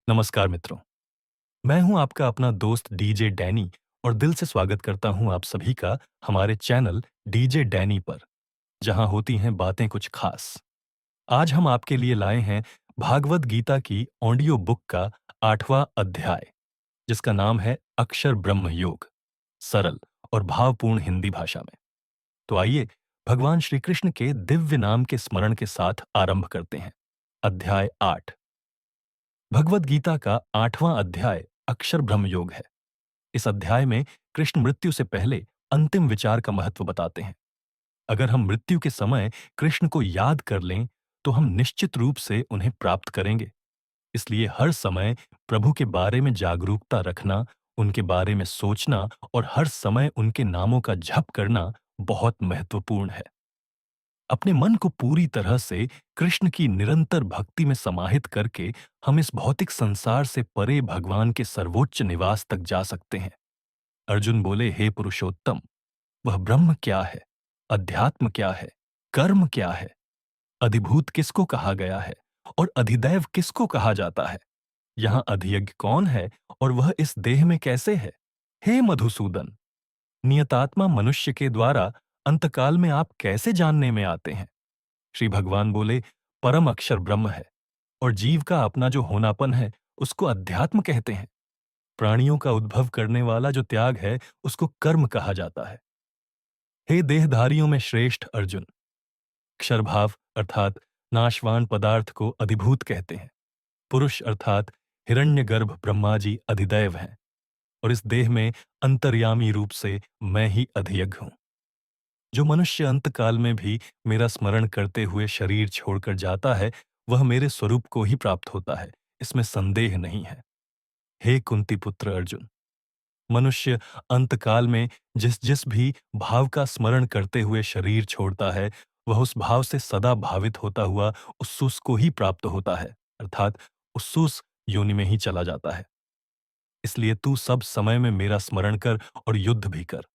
नमस्कार मित्रों। मैं हूं आपका अपना दोस्त डीजे डैनी और दिल से स्वागत करता हूं आप सभी का हमारे चैनल डीजे डैनी पर, जहां होती हैं बातें कुछ खास। आज हम आपके लिए लाए हैं भागवत गीता की ऑडियो बुक का 8वां अध्याय, जिसका नाम है अक्षर ब्रह्म योग, सरल और भावपूर्ण हिंदी भाषा में। तो आइए भगवान श्री कृष्ण के दिव्य नाम के स्मरण के साथ आरंभ करते हैं। अध्याय 8। भगवत गीता का 8वां अध्याय अक्षर ब्रह्म योग है। इस अध्याय में कृष्ण मृत्यु से पहले अंतिम विचार का महत्व बताते हैं। अगर हम मृत्यु के समय कृष्ण को याद कर लें तो हम निश्चित रूप से उन्हें प्राप्त करेंगे। इसलिए हर समय प्रभु के बारे में जागरूकता रखना, उनके बारे में सोचना और हर समय उनके नामों का जप करना बहुत महत्वपूर्ण है। अपने मन को पूरी तरह से कृष्ण की निरंतर भक्ति में समाहित करके हम इस भौतिक संसार से परे भगवान के सर्वोच्च निवास तक जा सकते हैं। अर्जुन बोले, हे पुरुषोत्तम, वह ब्रह्म क्या है, अध्यात्म क्या है, कर्म क्या है, अधिभूत किसको कहा गया है और अधिदैव किसको कहा जाता है? यहाँ अधियज्ञ कौन है और वह इस देह में कैसे है? हे मधुसूदन, नियतात्मा मनुष्य के द्वारा अंतकाल में आप कैसे जानने में आते हैं? श्री भगवान बोले, परम अक्षर ब्रह्म है और जीव का अपना जो होनापन है उसको अध्यात्म कहते हैं। प्राणियों का उद्भव करने वाला जो त्याग है उसको कर्म कहा जाता है। हे देहधारियों में श्रेष्ठ अर्जुन, अक्षरभाव अर्थात नाशवान पदार्थ को अधिभूत कहते हैं। पुरुष अर्थात हिरण्यगर्भ ब्रह्मा जी अधिदैव हैं और इस देह में अंतर्यामी रूप से मैं ही अधियज्ञ हूं। जो मनुष्य अंतकाल में भी मेरा स्मरण करते हुए शरीर छोड़कर जाता है, वह मेरे स्वरूप को ही प्राप्त होता है, इसमें संदेह नहीं है। हे कुंती पुत्र अर्जुन, मनुष्य अंतकाल में जिस जिस भी भाव का स्मरण करते हुए शरीर छोड़ता है, वह उस भाव से सदा भावित होता हुआ उस्सूस को ही प्राप्त होता है, अर्थात उस्सूस योनि में ही चला जाता है। इसलिए तू सब समय में मेरा स्मरण कर और युद्ध भी कर।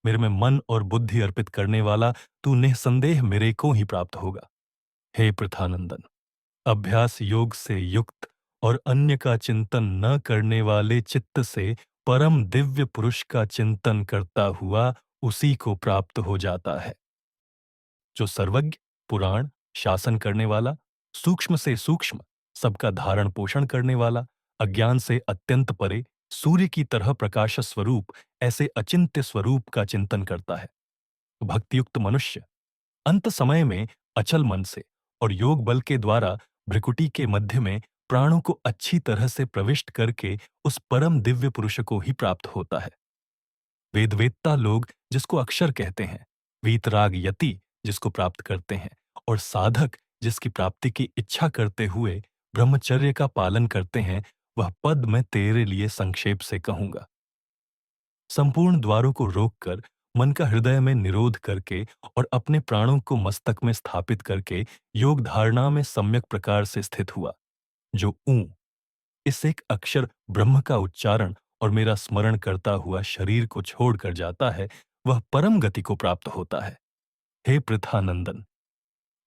मेरे में मन और बुद्धि अर्पित करने वाला तू निःसंदेह मेरे को ही प्राप्त होगा। हे पृथानंदन, अभ्यास योग से युक्त और अन्य का चिंतन न करने वाले चित्त से परम दिव्य पुरुष का चिंतन करता हुआ उसी को प्राप्त हो जाता है। जो सर्वज्ञ, पुराण, शासन करने वाला, सूक्ष्म से सूक्ष्म, सबका धारण पोषण करने वाला, अज्ञान से अत्यंत परे, सूर्य की तरह प्रकाश स्वरूप ऐसे अचिंत्य स्वरूप का चिंतन करता है। भक्तियुक्त मनुष्य अंत समय में अचल मन से और योग बल के द्वारा भ्रिकुटी के मध्य में प्राणों को अच्छी तरह से प्रविष्ट करके उस परम दिव्य पुरुष को ही प्राप्त होता है। वेदवेत्ता लोग जिसको अक्षर कहते हैं, वीतराग यति जिसको प्राप्त करते हैं और साधक जिसकी प्राप्ति की इच्छा करते हुए ब्रह्मचर्य का पालन करते हैं, वह पद मैं तेरे लिए संक्षेप से कहूंगा। संपूर्ण द्वारों को रोककर मन का हृदय में निरोध करके और अपने प्राणों को मस्तक में स्थापित करके योग धारणा में सम्यक प्रकार से स्थित हुआ, जो ऊ इस एक अक्षर ब्रह्म का उच्चारण और मेरा स्मरण करता हुआ शरीर को छोड़कर जाता है, वह परम गति को प्राप्त होता है। हे पृथानंदन,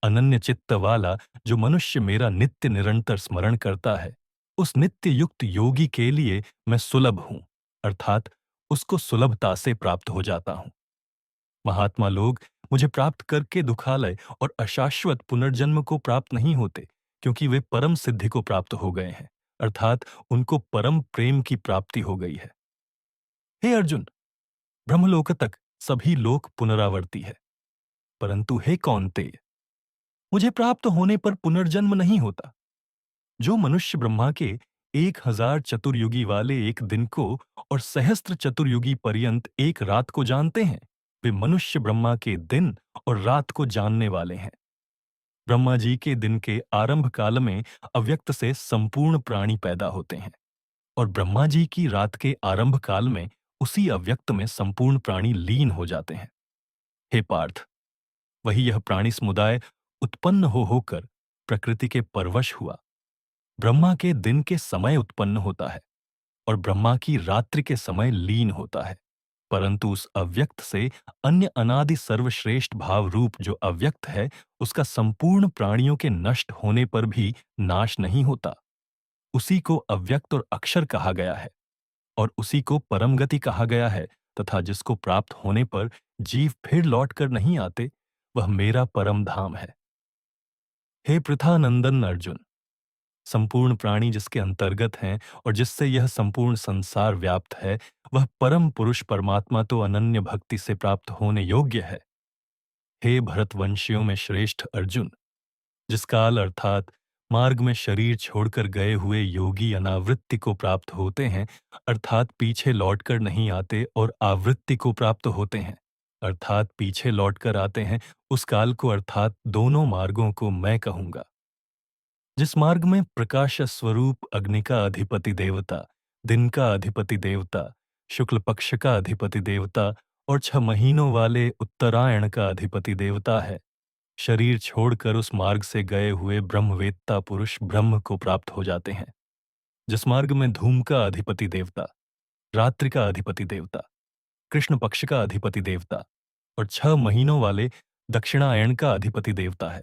अनन्य चित्त वाला जो मनुष्य मेरा नित्य निरंतर स्मरण करता है, उस नित्य युक्त योगी के लिए मैं सुलभ हूं, अर्थात उसको सुलभता से प्राप्त हो जाता हूं। महात्मा लोग मुझे प्राप्त करके दुखालय और अशाश्वत पुनर्जन्म को प्राप्त नहीं होते, क्योंकि वे परम सिद्धि को प्राप्त हो गए हैं, अर्थात उनको परम प्रेम की प्राप्ति हो गई है। हे अर्जुन, ब्रह्मलोक तक सभी लोक पुनरावर्ती है, परंतु हे कौन्तेय, मुझे प्राप्त होने पर पुनर्जन्म नहीं होता। जो मनुष्य ब्रह्मा के 1000 चतुर्युगी वाले एक दिन को और सहस्त्र चतुर्युगी पर्यंत एक रात को जानते हैं, वे मनुष्य ब्रह्मा के दिन और रात को जानने वाले हैं। ब्रह्मा जी के दिन के आरंभ काल में अव्यक्त से संपूर्ण प्राणी पैदा होते हैं और ब्रह्मा जी की रात के आरंभ काल में उसी अव्यक्त में संपूर्ण प्राणी लीन हो जाते हैं। हे पार्थ, वही यह प्राणी समुदाय उत्पन्न हो होकर प्रकृति के परवश हुआ। ब्रह्मा के दिन के समय उत्पन्न होता है और ब्रह्मा की रात्रि के समय लीन होता है, परंतु उस अव्यक्त से अन्य अनादि सर्वश्रेष्ठ भाव रूप जो अव्यक्त है, उसका संपूर्ण प्राणियों के नष्ट होने पर भी नाश नहीं होता। उसी को अव्यक्त और अक्षर कहा गया है और उसी को परम गति कहा गया है तथा जिसको प्राप्त होने पर जीव फिर लौट कर नहीं आते, वह मेरा परम धाम है। हे पृथानंदन अर्जुन, संपूर्ण प्राणी जिसके अंतर्गत हैं और जिससे यह संपूर्ण संसार व्याप्त है, वह परम पुरुष परमात्मा तो अनन्य भक्ति से प्राप्त होने योग्य है। हे भरतवंशियों में श्रेष्ठ अर्जुन, जिस काल अर्थात मार्ग में शरीर छोड़कर गए हुए योगी अनावृत्ति को प्राप्त होते हैं, अर्थात पीछे लौटकर नहीं आते, और आवृत्ति को प्राप्त होते हैं, अर्थात पीछे लौटकर आते हैं, उस काल को अर्थात दोनों मार्गों को मैं कहूंगा। जिस मार्ग में प्रकाश स्वरूप अग्नि का अधिपति देवता, दिन का अधिपति देवता, शुक्ल पक्ष का अधिपति देवता और 6 महीनों वाले उत्तरायण का अधिपति देवता है, शरीर छोड़कर उस मार्ग से गए हुए ब्रह्मवेत्ता पुरुष ब्रह्म को प्राप्त हो जाते हैं। जिस मार्ग में धूम का अधिपति देवता, रात्रि का अधिपति देवता, कृष्ण पक्ष का अधिपति देवता और 6 महीनों वाले दक्षिणायण का अधिपति देवता है,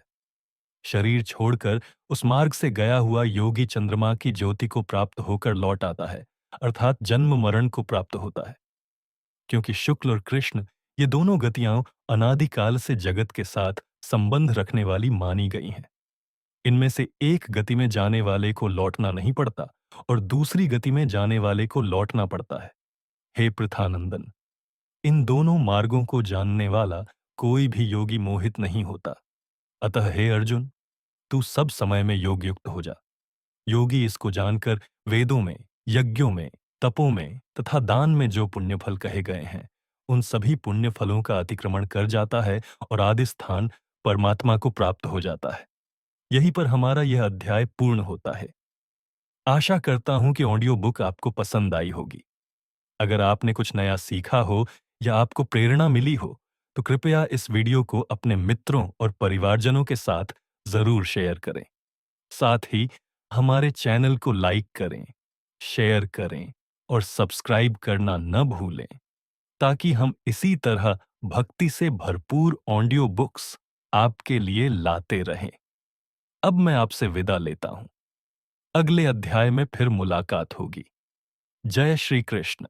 शरीर छोड़कर उस मार्ग से गया हुआ योगी चंद्रमा की ज्योति को प्राप्त होकर लौट आता है, अर्थात जन्म मरण को प्राप्त होता है। क्योंकि शुक्ल और कृष्ण ये दोनों गतियां अनादिकाल से जगत के साथ संबंध रखने वाली मानी गई हैं। इनमें से एक गति में जाने वाले को लौटना नहीं पड़ता और दूसरी गति में जाने वाले को लौटना पड़ता है। हे पृथानंदन, इन दोनों मार्गों को जानने वाला कोई भी योगी मोहित नहीं होता। अतः हे अर्जुन, तू सब समय में योग युक्त हो जा। योगी इसको जानकर वेदों में, यज्ञों में, तपों में तथा दान में जो पुण्य फल कहे गए हैं, उन सभी पुण्य फलों का अतिक्रमण कर जाता है और आदि स्थान परमात्मा को प्राप्त हो जाता है। यहीं पर हमारा यह अध्याय पूर्ण होता है। आशा करता हूं कि ऑडियो बुक आपको पसंद आई होगी। अगर आपने कुछ नया सीखा हो या आपको प्रेरणा मिली हो, तो कृपया इस वीडियो को अपने मित्रों और परिवारजनों के साथ जरूर शेयर करें। साथ ही हमारे चैनल को लाइक करें, शेयर करें और सब्सक्राइब करना न भूलें, ताकि हम इसी तरह भक्ति से भरपूर ऑडियो बुक्स आपके लिए लाते रहें। अब मैं आपसे विदा लेता हूं। अगले अध्याय में फिर मुलाकात होगी। जय श्री कृष्ण।